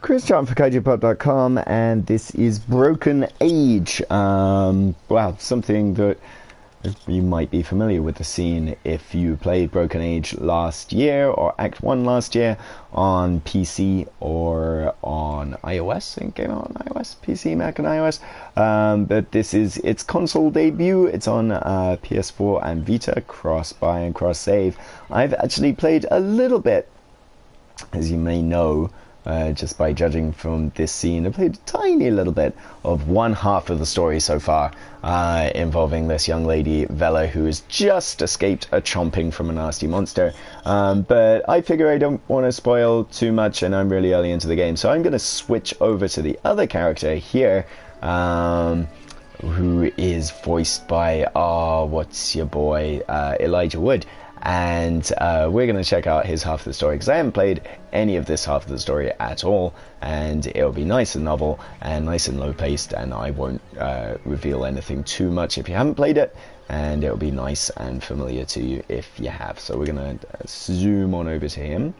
Chris John for KaijuPod.com, and this is Broken Age. Well, something that you might be familiar with the scene if you played Broken Age last year, or Act 1 last year, on PC or on iOS. I think it came out on iOS, PC, Mac and iOS. But this is its console debut. It's on PS4 and Vita, cross-buy and cross-save. I've actually played a little bit, as you may know, just by judging from this scene. I played a tiny little bit of one half of the story so far, involving this young lady, Vela, who has just escaped a chomping from a nasty monster. But I figure I don't want to spoil too much, and I'm really early into the game, so I'm going to switch over to the other character here, who is voiced by, what's your boy, Elijah Wood. And we're going to check out his half of the story, because I haven't played any of this half of the story at all, and it'll be nice and novel and nice and low paced, and I won't reveal anything too much if you haven't played it, and it'll be nice and familiar to you if you have. So we're going to zoom on over to him.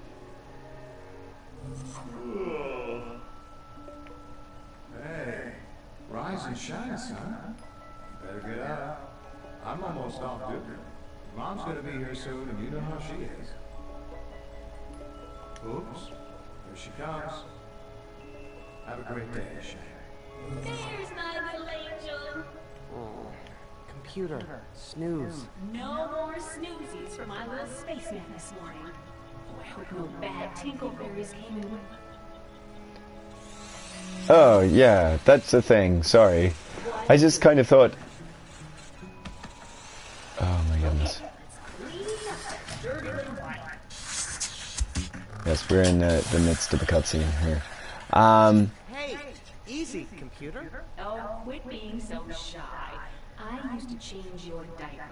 Hey, rise and shine, son. Better get up. I'm almost off duty. Mom's gonna be here soon, and you know how she is. Oops, here she comes. Have a great day, Shane. There's my little angel. Oh, computer, snooze. No more snoozies for my little spaceman this morning. Oh, I hope no bad tinkle fairies came in. Oh, yeah, that's the thing. Sorry. I just kind of thought... Oh my goodness. Yes, we're in the midst of a cutscene here. Hey, easy, computer. Oh, quit being so shy. I used to change your diaper.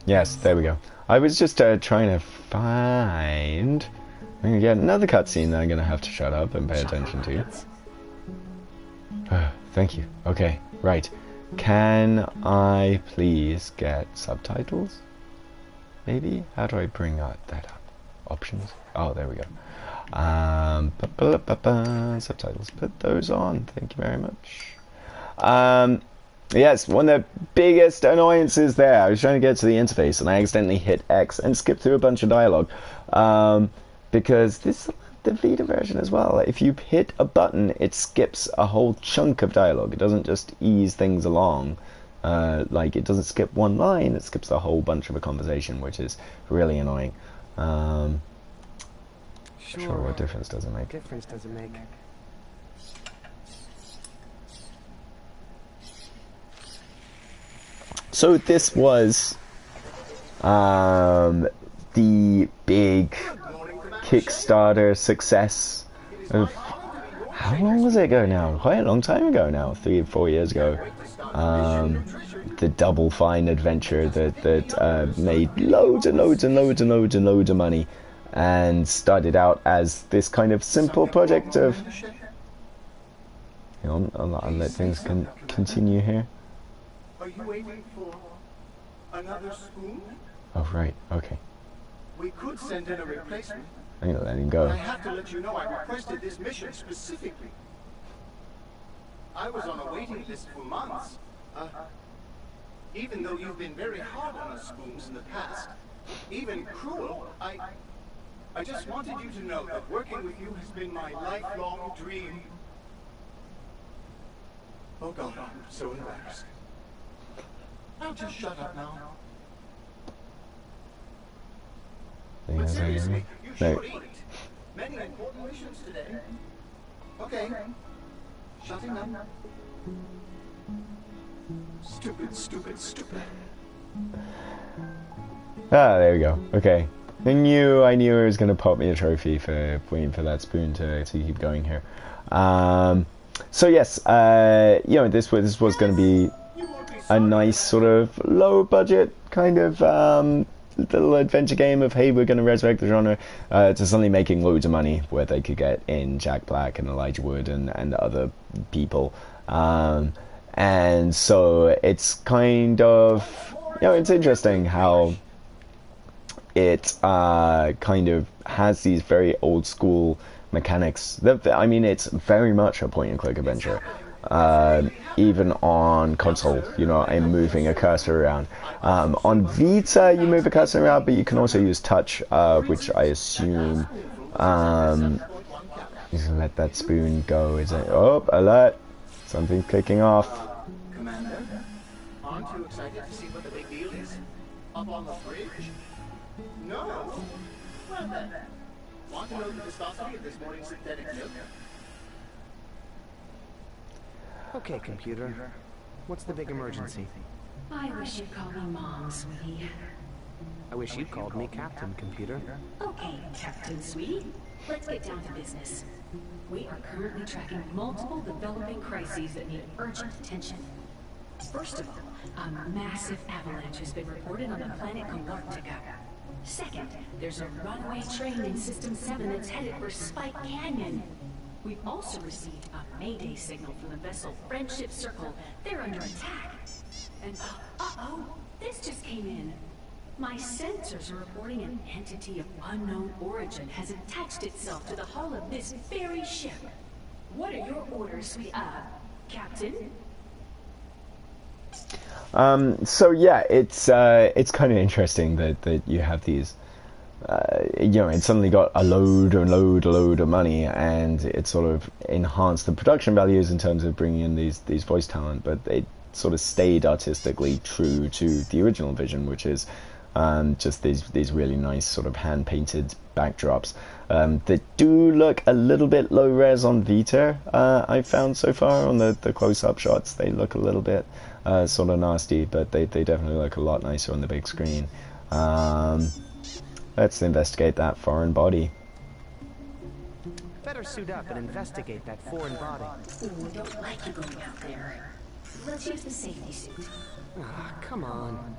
Yes, there we go. I was just trying to find... I'm going to get another cutscene that I'm going to have to shut up and pay attention to. Thank you. Okay, right. Can I please get subtitles? Maybe? How do I bring that up? Options? Oh, there we go. Subtitles. Put those on. Thank you very much. Yes, one of the biggest annoyances there. I was trying to get to the interface and I accidentally hit X and skipped through a bunch of dialogue. Because this... the Vita version as well. If you hit a button, it skips a whole chunk of dialogue. It doesn't just ease things along. Like, it doesn't skip one line, it skips a whole bunch of a conversation, which is really annoying. Sure, what difference does it make? Difference does it make? So this was the big Kickstarter success of, how long was it ago now? Quite a long time ago now, 3 or 4 years ago. The Double Fine adventure that made loads and loads and loads and loads and loads of money, and started out as this kind of simple project of, you know, I'll let things continue here. Are you waiting for another spoon? Oh right, okay. We could send in a replacement. I'm gonna let him go. I have to let you know I requested this mission specifically. I was on a waiting list for months. Even though you've been very hard on us spoons in the past, even cruel, I just wanted you to know that working with you has been my lifelong dream. Oh God, I'm so embarrassed. I'll just shut up now. But seriously, you should eat. Many important missions today. Okay. Shutting up. Stupid, stupid, stupid. Ah, there we go. Okay. I knew it was going to pop me a trophy for waiting for that spoon to keep going here. So yes, you know, this was going to be a nice sort of low budget kind of little adventure game of, hey, we're going to resurrect the genre, to suddenly making loads of money, where they could get in Jack Black and Elijah Wood and other people. And so it's kind of, you know, it's interesting how it kind of has these very old school mechanics. I mean, it's very much a point and click adventure. Even on console, you know, I'm moving a cursor around. On Vita, you move a cursor around, but you can also use touch, which I assume. Just let that spoon go. Is it? Oh, alert! Something's kicking off. Commander, aren't you excited to see what the big deal is? Up on the fridge? No? Well then, want to know the viscosity of this morning's synthetic milk? Okay, computer. What's the big emergency? I wish you'd call me Mom, sweetie. I wish you'd called me Captain, computer. Okay, Captain Sweetie. Let's get down to business. We are currently tracking multiple developing crises that need urgent attention. First of all, a massive avalanche has been reported on the planet Galactica. Second, there's a runaway train in System 7 that's headed for Spike Canyon. We've also received a mayday signal from the vessel Friendship Circle. They're under attack. And uh-oh, this just came in. My sensors are reporting an entity of unknown origin has attached itself to the hull of this very ship. What are your orders, sweet Captain? So yeah, it's kind of interesting that you have these. You know, it suddenly got a load of money, and it sort of enhanced the production values in terms of bringing in these voice talent, but it sort of stayed artistically true to the original vision, which is just these really nice sort of hand painted backdrops that do look a little bit low res on Vita. I've found so far on the close up shots, they look a little bit sort of nasty, but they definitely look a lot nicer on the big screen. Let's investigate that foreign body. Better suit up and investigate that foreign body. Ooh, don't like you going out there. Let's use the safety suit. Ah, come on.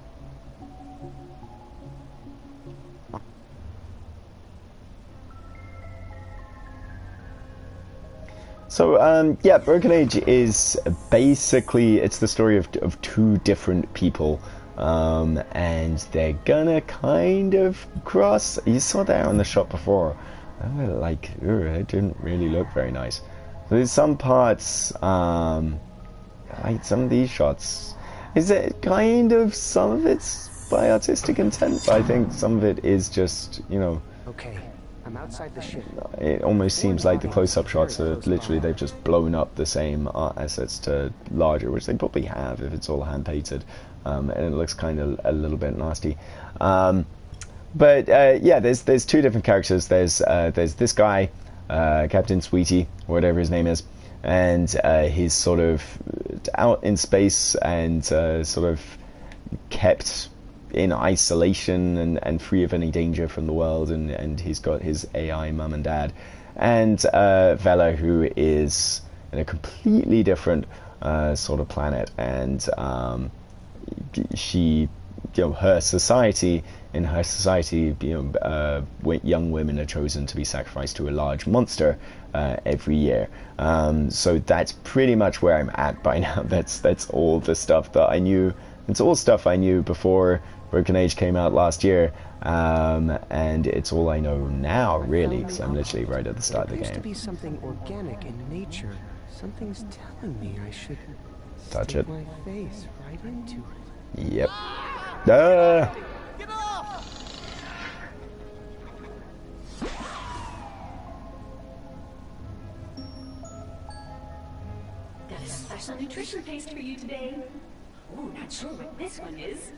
So yeah, Broken Age is basically, it's the story of two different people, and they're gonna kind of cross. You saw that on the shot before. Like, it didn't really look very nice. There's some parts, like some of these shots, is it kind of, some of it's by artistic intent, but I think some of it is just, you know, Okay, I'm outside the ship. it almost seems like the close-up shots are literally, they've just blown up the same art assets to larger, which they probably have if it's all hand-painted, and it looks kind of a little bit nasty. But yeah, there's two different characters. There's this guy, Captain Sweetie, whatever his name is, and he's sort of out in space and sort of kept in isolation and free of any danger from the world, and he's got his AI mum and dad, and Vela, who is in a completely different sort of planet, and she, you know, in her society, you know, young women are chosen to be sacrificed to a large monster every year. So that's pretty much where I'm at by now. That's all the stuff that I knew. It's all stuff I knew before Broken Age came out last year, and it's all I know now, really, because I'm literally right at the start of the There appears to game. be something organic in nature. Something's telling me I should Touch stick it. my face right into it. Yep. Get off! Got a special nutrition paste for you today. Ooh, not sure what this one is.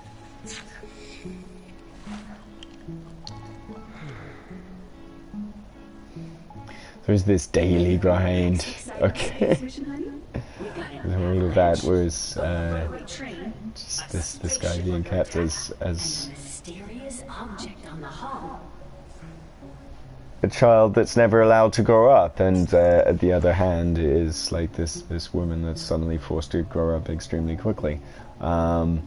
There's this daily grind. Okay. All of that was just this guy being kept as Mysterious object on the hull. a child that's never allowed to grow up, and at the other hand is like this woman that's suddenly forced to grow up extremely quickly, and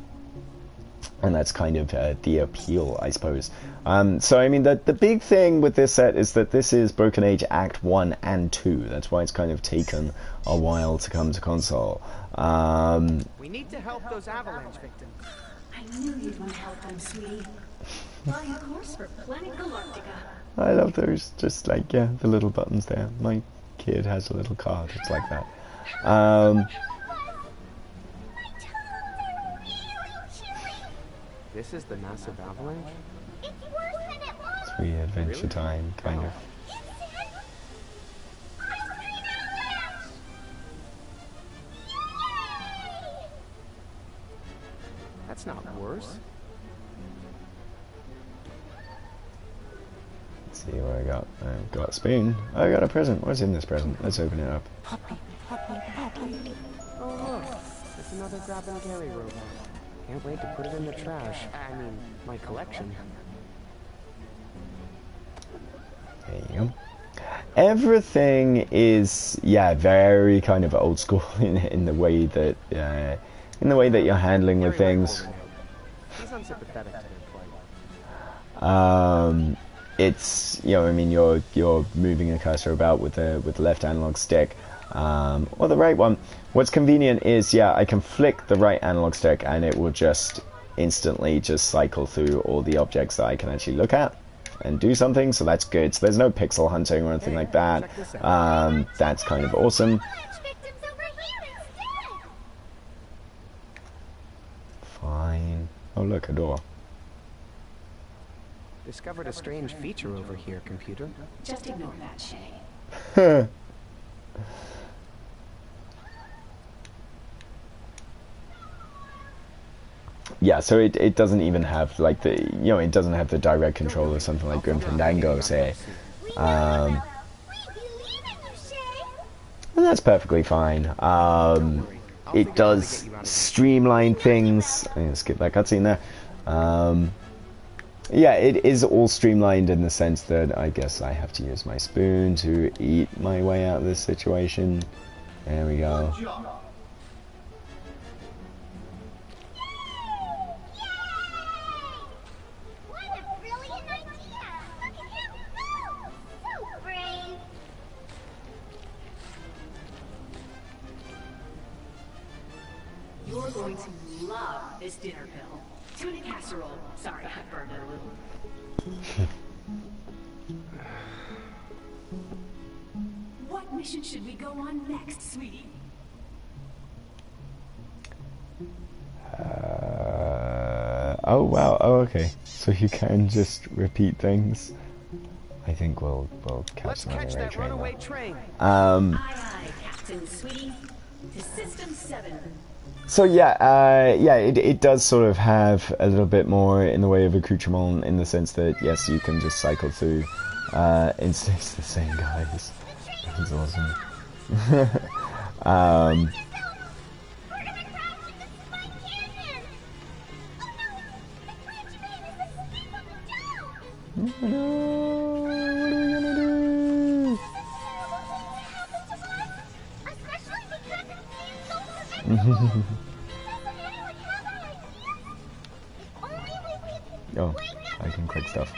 that's kind of the appeal, I suppose. So I mean, the big thing with this set is that this is Broken Age Act 1 and 2. That's why it's kind of taken a while to come to console. We need to help those avalanche victims. I I knew you'd want to help them, sweetie. Flying course for Planet Galactica. I love those, just like, yeah, the little buttons there. My kid has a little car that's like that. This is the massive avalanche? It's worse than it was. Free Adventure Time, kind of. That's not worse. Let's see what I got. I've got a spoon. I got a present. What's in this present? Let's open it up. Puppy, puppy, puppy. Oh look, it's another grab and carry robot. Can't wait to put it in the trash. I mean, my collection. There you go. Everything is, yeah, very kind of old school in the way that you're handling with things. He's unsympathetic to their plight. It's, you know, I mean, you're moving a cursor about with the left analog stick, or the right one. What's convenient is, yeah, I can flick the right analog stick and it will just instantly just cycle through all the objects that I can actually look at and do something, so that's good. So there's no pixel hunting or anything like that. That's kind of awesome. Fine. Oh look, a door. Discovered a strange feature over here, computer. Just ignore that, Shay. Yeah, so it doesn't even have like the, you know, it doesn't have the direct control of something like Grim Fandango, say. And that's perfectly fine. It does streamline things. I'm gonna skip that cutscene there. Yeah, it is all streamlined in the sense that I guess I have to use my spoon to eat my way out of this situation. There we go. You're going to love this dinner pill. Tuna casserole. Sorry, I burned it a little. What mission should we go on next, sweetie? Oh wow, oh okay. So you can just repeat things. I think we'll catch another runaway train. Aye, aye, Captain Sweetie. To System 7. So yeah, yeah, it does sort of have a little bit more in the way of accoutrement in the sense that yes, you can just cycle through. It's the same guys. It's awesome. What are we gonna do? Oh, I can click stuff.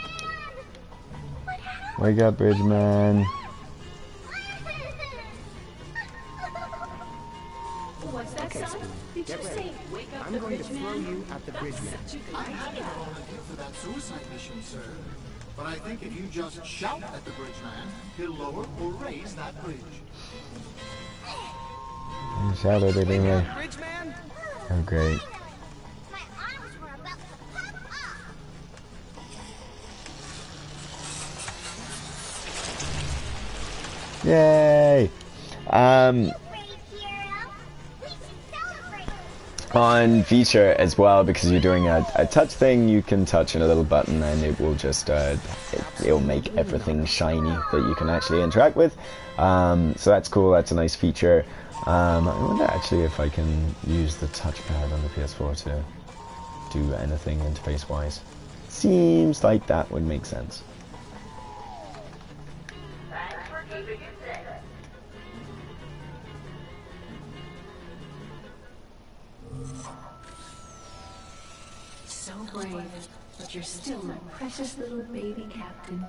Wake up, Bridgeman. What's that, son? Did you say wake up the going to throw Bridgeman? you at the Bridgeman. I haven't volunteered for that suicide mission, sir. But I think if you just shout at the bridge man, he'll lower or raise that bridge. You shouted it anyway. Bridgeman? Oh great. My arms were about to pop off. Yay! On feature as well, because you're doing a touch thing, you can touch on a little button and it will just it'll make everything shiny that you can actually interact with. So that's cool. That's a nice feature. I wonder actually if I can use the touchpad on the PS4 to do anything interface wise. Seems like that would make sense. So brave, but you're still my precious little baby captain.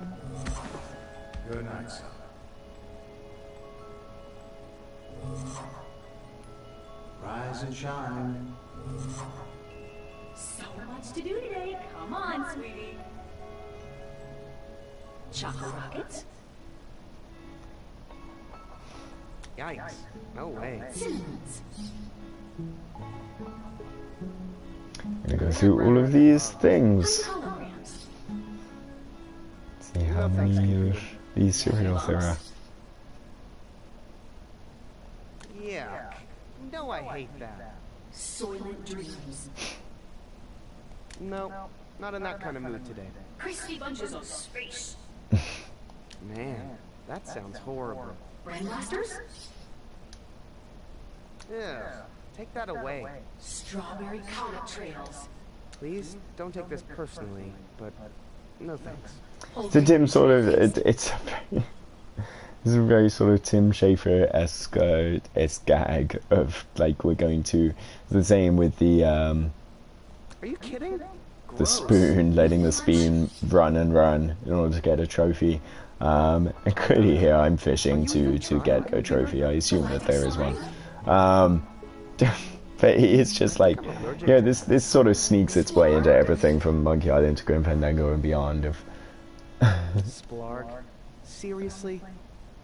Good night, son. Rise and shine. So much to do today. Come on, sweetie. Chocolate rockets, Yikes. No way. cinnamons, Gonna go through all of these things. holograms. See how many of these cereals there are. Yeah. No, I hate that. Soylent dreams. No, not in that kind of mood today. Crispy bunches of space. Man, that sounds horrible. Brand blasters. Yeah, take that away. Strawberry comet trails. Please, don't take this personally, but no thanks. So Tim sort of, it's a very sort of Tim Schafer-esque gag of like we're going to, the same with the Are you kidding? Gross. spoon, letting the spoon run and run in order to get a trophy. And clearly here I'm fishing to get a trophy. I assume that there is one. But it's just like, yeah, this sort of sneaks its way into everything from Monkey Island to Grim Fandango and beyond. Of Splarg? Seriously?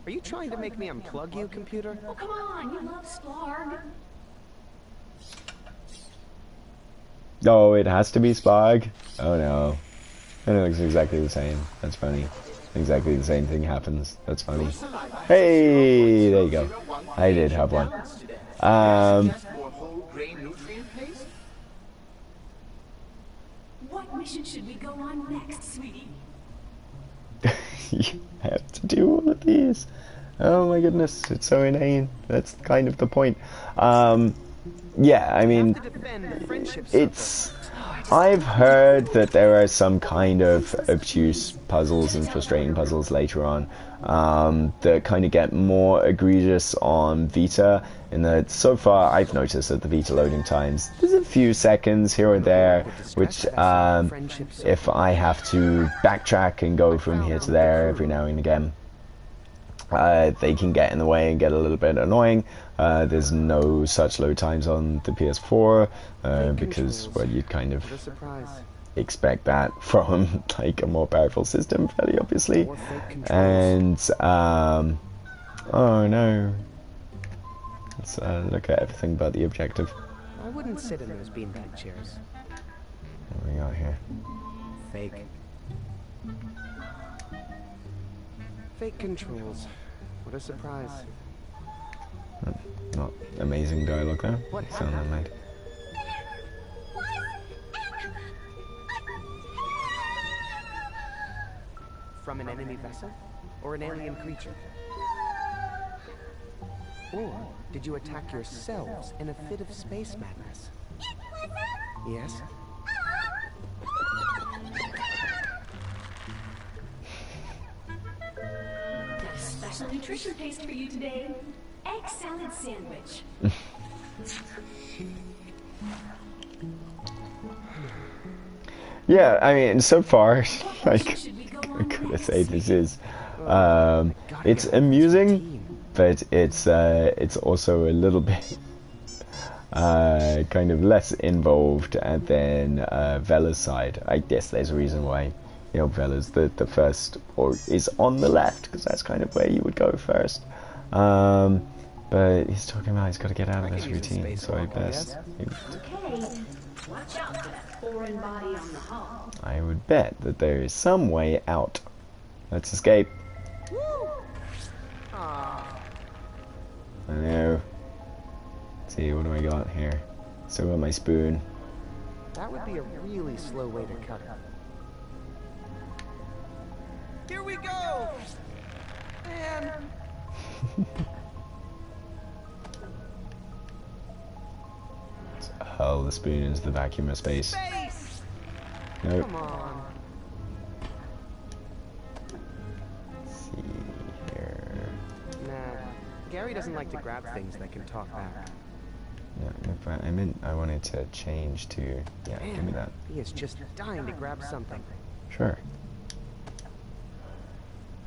Are you trying to make me unplug you, computer? Oh, come on, you love Splarg. oh, it has to be Spog. Oh no, and it looks exactly the same. That's funny. Exactly the same thing happens. That's funny. Hey, there you go. I did have one. Just more whole grain nutrient paste? What mission should we go on next, sweetie? You have to do all of these. Oh my goodness, it's so inane. That's kind of the point. Yeah, I mean, To defend the friendship circle. it's... I've heard that there are some kind of obtuse puzzles and frustrating puzzles later on that kind of get more egregious on Vita, in that so far I've noticed that the Vita loading times, there's a few seconds here or there, which if I have to backtrack and go from here to there every now and again, they can get in the way and get a little bit annoying. There's no such load times on the PS4 because, well, you'd kind of What a surprise. expect that from like a more powerful system, fairly obviously. More fake controls. And oh no, let's look at everything but the objective. I wouldn't sit in those beanbag chairs. What do we got here? Fake. Fake controls. What a surprise. Not amazing dialogue there. What Sound happened? like From an enemy vessel? Or an alien creature? Or did you attack yourselves in a fit of space madness? Yes? Got a special nutrition paste for you today. Egg salad sandwich. yeah, I mean, so far, like, Should we go I on gotta next? say this is, Gotta it's get rid of this amusing, routine. but it's also a little bit kind of less involved than Vela's side. I guess there's a reason why, you know, Vela's the first, or is on the left, because that's kind of where you would go first. But he's talking about he's got to get out of I this can use a routine, so I spacewalk, best, Okay. Watch out for that foreign body on the hull. I would bet that there is some way out. Let's escape. I know. Let's see, what do I got here? Still got my spoon. That would be a really slow way to cut it. Here we go! And Hurl the spoon into the vacuum of space. space! Nope. Come on. Let's see here. Nah, Gary doesn't like to grab things that can talk back. No, no, but I wanted to change to, yeah, give me that. He is just dying to grab something. Sure.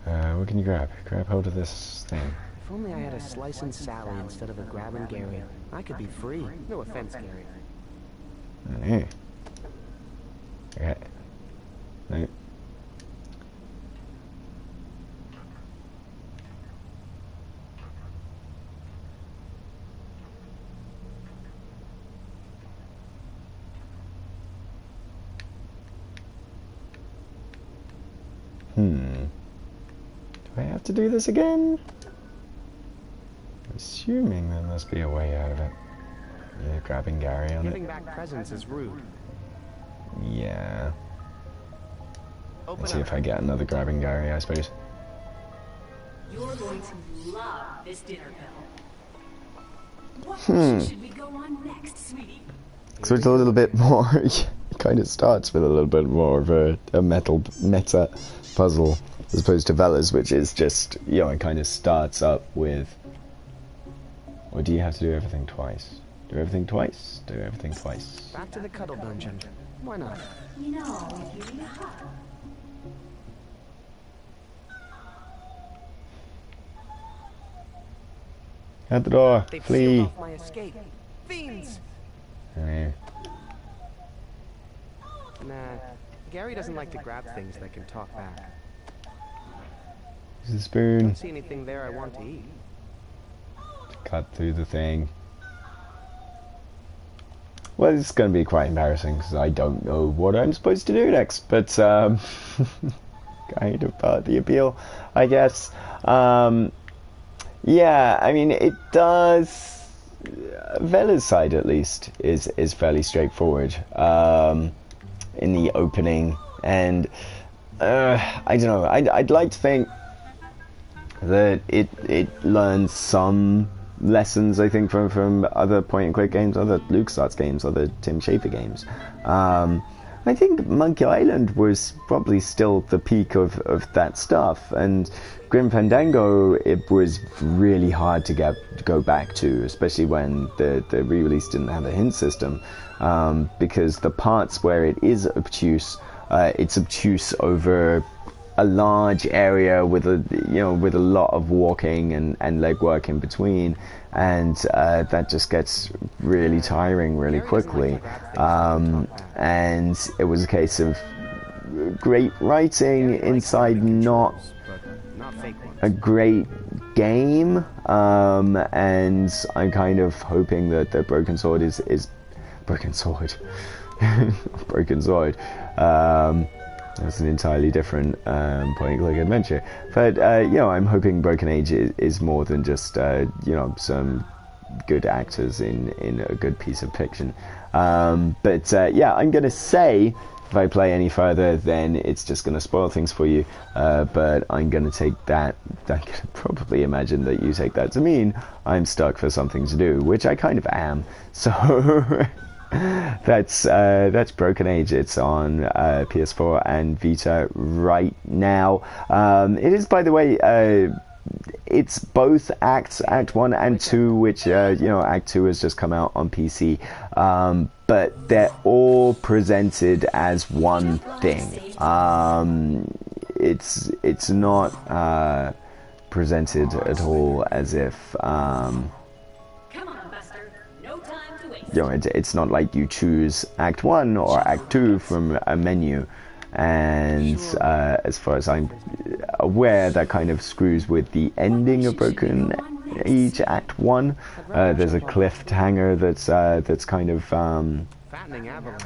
What can you grab? Grab hold of this thing. If only I had a slice and Sally instead of a grab and Gary. I could be free. No offense, Gary. Hey. Do I have to do this again? Assuming there must be a way out of it. Yeah, grabbing Gary on Giving it. back presents is rude. Yeah. Open Let's see up. if I get another grabbing Gary, I suppose. You're going to love this dinner bill. What mission should we go on next, sweetie? So it's a little bit more, it kind of starts with a little bit more of a meta puzzle as opposed to Vella's, which is just, you know, it kind of starts up with, or do you have to do everything twice? Do everything twice? Do everything twice. Back to the cuddle dungeon. Why not? You know, if you need a hug. At the door, They've flee. sealed off my escape. Fiends! Eh, Nah, Gary doesn't like to grab things that can talk back. Use the spoon. Don't see anything there I want to eat. Cut through the thing. Well, it's going to be quite embarrassing because I don't know what I'm supposed to do next, but kind of part of the appeal, I guess. Yeah, I mean, it does. Vella's side, at least, is fairly straightforward in the opening, and I don't know. I'd like to think that it learns some lessons, I think, from other point-and-click games, other LucasArts games, other Tim Schafer games. I think Monkey Island was probably still the peak of that stuff, and Grim Fandango, it was really hard to go back to, especially when the re-release didn't have a hint system, because the parts where it is obtuse, it's obtuse over a large area with a lot of walking and legwork in between, and that just gets really tiring really quickly. And it was a case of great writing inside not a great game, and I'm kind of hoping that the Broken Sword is Broken Sword. Broken Sword. That's an entirely different point-and-click adventure. But, I'm hoping Broken Age is more than just, some good actors in a good piece of fiction. I'm going to say, if I play any further, then it's just going to spoil things for you. But I'm going to take that, I can probably imagine that you take that to mean I'm stuck for something to do, which I kind of am. So... That's Broken Age. It's on PS4 and Vita right now. It is, by the way, it's both acts, Act 1 and 2, which, Act 2 has just come out on PC. But they're all presented as one thing. It's not presented at all as if... it's not like you choose Act 1 or Act 2 from a menu, and as far as I'm aware, that kind of screws with the ending of Broken Age Act 1. There's a cliffhanger that's kind of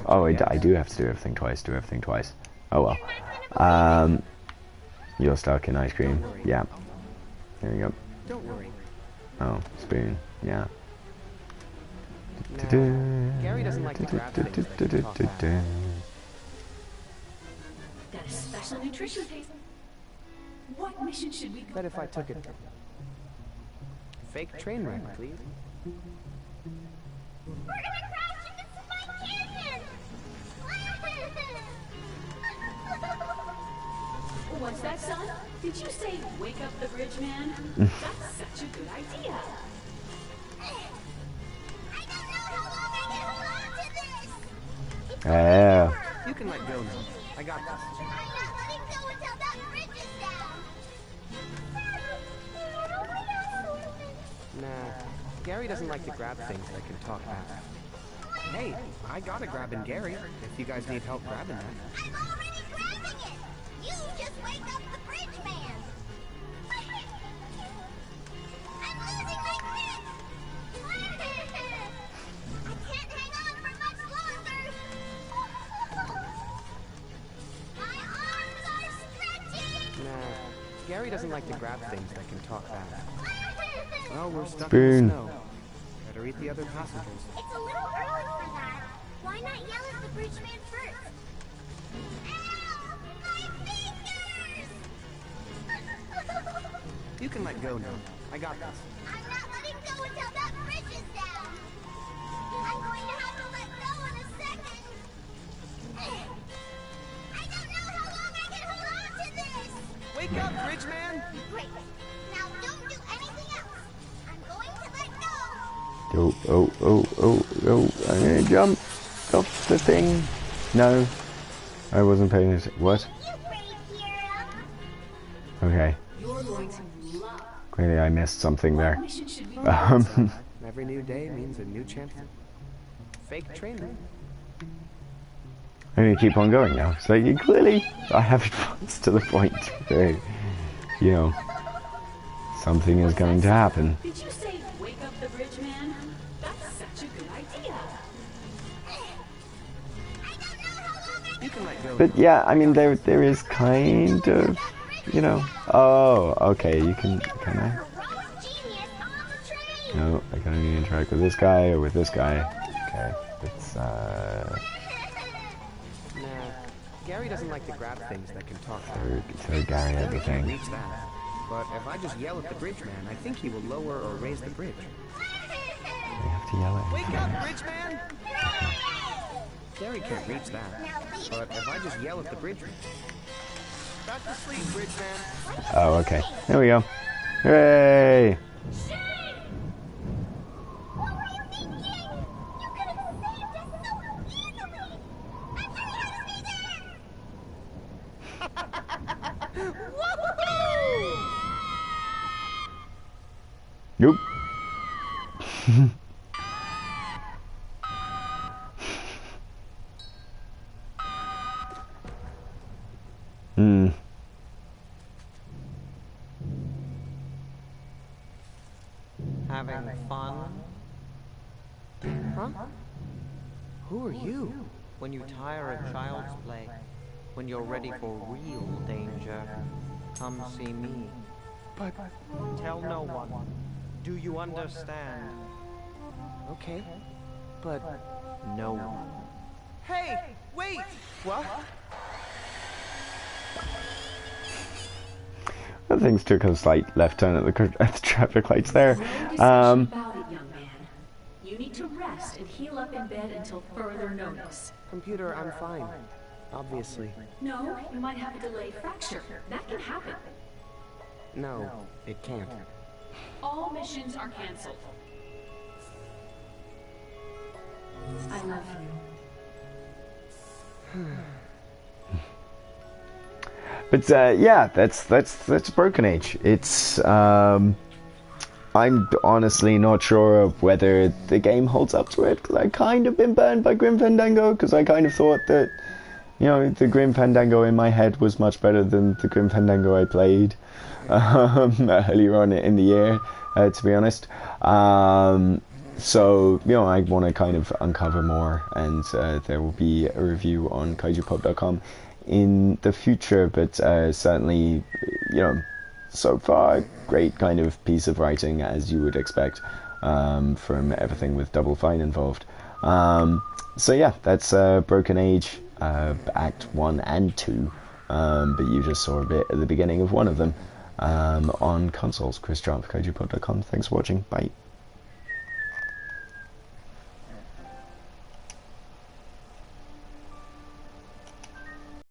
I do have to do everything twice. Oh well. You're stuck in ice cream. Yeah. There you go. Don't worry. Oh, spoon. Yeah. Nah, Gary doesn't like to grab things that can talk back. Got a special nutrition taste. What mission should we go? But if I took it... Fake train wreck, please. We're gonna crash into Spike Canyon! What's that, son? Did you say wake up the bridge man? That's such a good idea. I don't know how long I can hold on to this! Yeah. You can let go now. I got this. I'm not letting go until that bridge is down! Nah, Gary doesn't like to grab things that can talk back. Hey, I got a grabbing Gary, if you guys need help grabbing that. I'm already grabbing it! You just wake up the bridge man! I'm losing my grip! I can't hang on for much longer! My arms are stretching! Gary doesn't like to grab things that can talk back. Well, we're stuck Spoon. in the snow. Better eat the other passengers. It's a little early for that. Why not yell at the bridge man first? Ow! My fingers! You can let go now. I got this. I'm not letting go until that bridge is down. I'm going to have to let go in a second. I don't know how long I can hold on to this. Wake up, bridge man! Great. Now don't do anything else. I'm going to let go. Oh, I'm gonna jump off the thing. No, I wasn't paying attention. What? You brave hero. Okay, You're going to love. clearly I missed something there. Mission should be Every new day means a new chance. Fake training. I'm gonna keep on going now. So you clearly, I have advanced to the point where, you know, something is going to happen. Did you say wake up the bridge man? That's such a good idea. You can let go. But yeah, I mean, there is kind of, you know. Oh, okay. You can I? Heroic genius on the train. No, I can only interact with this guy or with this guy. Okay, it's Nah, Gary doesn't like to grab things that can talk back. so Gary Gary can't everything. reach that. But if I just yell at the bridge man, I think he will lower or raise the bridge. We have to yell at him. Wake up, bridge man! Gary can't reach that. But if I just yell at the bridge man. Back to sleep, bridge man. Oh, okay. There we go. Hooray! What were you thinking? You could have saved us so easily. I knew you to be there. Woohoo! Nope. Hmm. Having fun? Huh? Who are you? When you tire of child's play, when you're ready for real danger, come see me. But... Tell no one. Do you understand? Okay. But... No one. Hey! Wait! What? Things took a slight left turn at the traffic lights there. No decision about it, young man. You need to rest and heal up in bed until further notice. Computer, I'm fine. Obviously. No, you might have a delayed fracture. That can happen. No, it can't. All missions are canceled. I love you. But yeah, that's Broken Age. It's I'm honestly not sure of whether the game holds up to it, because I kind of been burned by Grim Fandango, because I kind of thought that, you know, the Grim Fandango in my head was much better than the Grim Fandango I played earlier on in the year, to be honest. So, you know, I want to kind of uncover more, and there will be a review on kaijupub.com in the future, but certainly, you know, so far, great kind of piece of writing, as you would expect, from everything with Double Fine involved. So yeah, that's Broken Age, Act 1 and 2, but you just saw a bit at the beginning of one of them, on consoles. Chris John for kaijupub.com. Thanks for watching, bye.